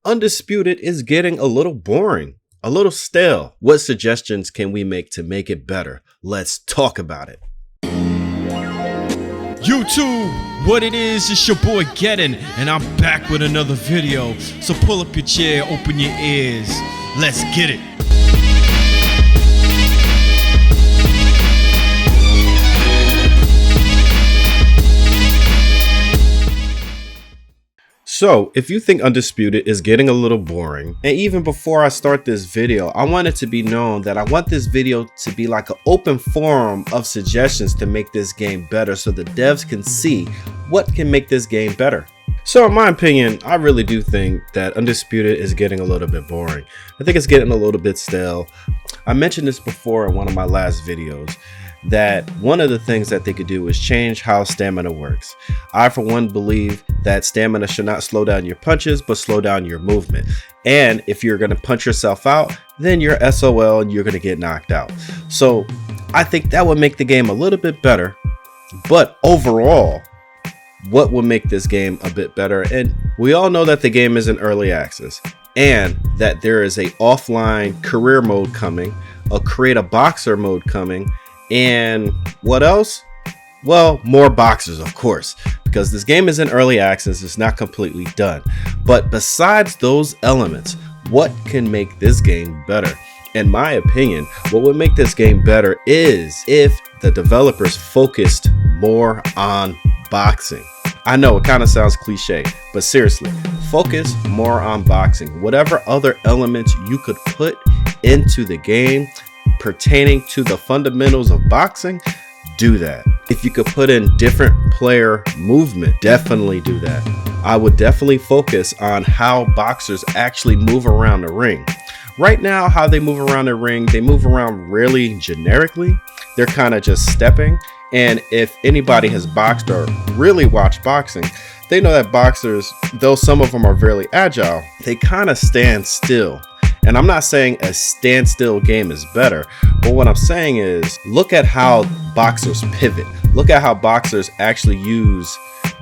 Undisputed is getting a little boring, a little stale. What suggestions can we make to make it better? Let's talk about it. YouTube, what it is, it's your boy Gettin, and I'm back with another video. So pull up your chair, open your ears, let's get it. So, if you think Undisputed is getting a little boring, and even before I start this video, I want it to be known that I want this video to be like an open forum of suggestions to make this game better so the devs can see what can make this game better. So in my opinion, I really do think that Undisputed is getting a little bit boring. I think it's getting a little bit stale. I mentioned this before in one of my last videos, that one of the things that they could do is change how stamina works. I, for one, believe that stamina should not slow down your punches, but slow down your movement. And if you're going to punch yourself out, then you're SOL and you're going to get knocked out. So I think that would make the game a little bit better. But overall, what would make this game a bit better? And we all know that the game is in early access and that there is a offline career mode coming, a create a boxer mode coming, and what else? Well, more boxers, of course, because this game is in early access. It's not completely done. But besides those elements, what can make this game better? In my opinion, what would make this game better is if the developers focused more on boxing. I know it kind of sounds cliche, but seriously, focus more on boxing. Whatever other elements you could put into the game pertaining to the fundamentals of boxing, do that. If you could put in different player movement, definitely do that. I would definitely focus on how boxers actually move around the ring. Right now, how they move around the ring, they move around really generically. They're kind of just stepping. And if anybody has boxed or really watched boxing, they know that boxers, though some of them are very agile, they kind of stand still. And I'm not saying a standstill game is better, but what I'm saying is look at how boxers pivot. Look at how boxers actually use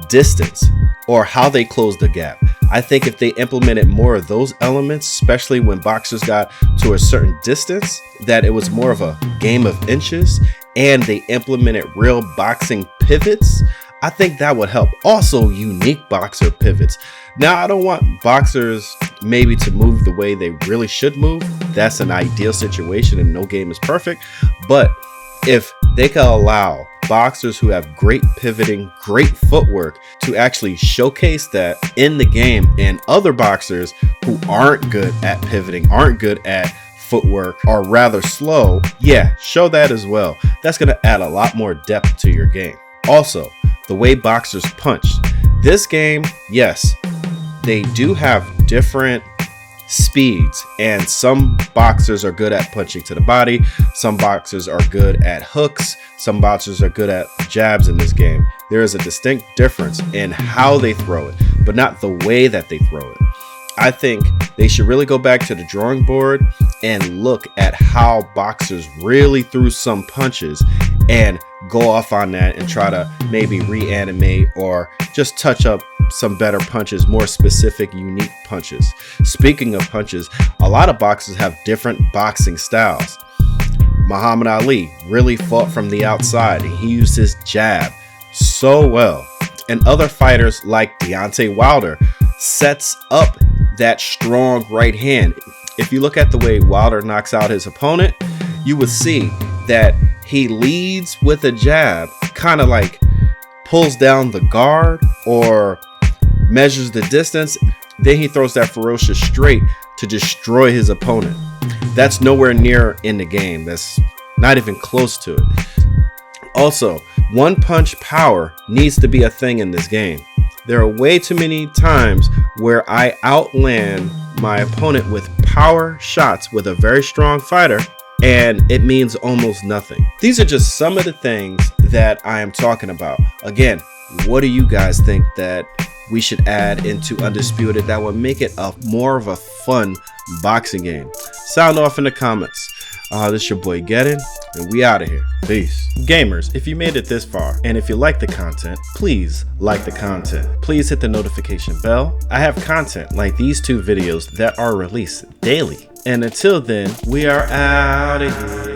distance or how they close the gap. I think if they implemented more of those elements, especially when boxers got to a certain distance, that it was more of a game of inches and they implemented real boxing pivots, I think that would help. Also, unique boxer pivots. Now, I don't want boxers maybe to move the way they really should move. That's an ideal situation and no game is perfect. But if they can allow boxers who have great pivoting, great footwork to actually showcase that in the game, and other boxers who aren't good at pivoting, aren't good at footwork, are rather slow, yeah, show that as well. That's going to add a lot more depth to your game. Also, the way boxers punch. This game, yes, they do have different speeds, and some boxers are good at punching to the body, some boxers are good at hooks, some boxers are good at jabs in this game. There is a distinct difference in how they throw it, but not the way that they throw it. I think they should really go back to the drawing board and look at how boxers really threw some punches and go off on that and try to maybe reanimate or just touch up some better punches, more specific, unique punches. Speaking of punches, a lot of boxers have different boxing styles. Muhammad Ali really fought from the outside and he used his jab so well. And other fighters like Deontay Wilder sets up that strong right hand. If you look at the way Wilder knocks out his opponent, you would see that he leads with a jab, kind of like pulls down the guard or measures the distance. Then he throws that ferocious straight to destroy his opponent. That's nowhere near in the game. That's not even close to it. Also, one punch power needs to be a thing in this game. There are way too many times where I outland my opponent with power shots with a very strong fighter, and it means almost nothing. These are just some of the things that I am talking about. Again, what do you guys think that we should add into Undisputed that would make it more of a fun boxing game? Sound off in the comments. This your boy Gettin, and we out of here. Peace. Gamers, if you made it this far, and if you like the content, please like the content. Please hit the notification bell. I have content like these 2 videos that are released daily. And until then, we are out of here.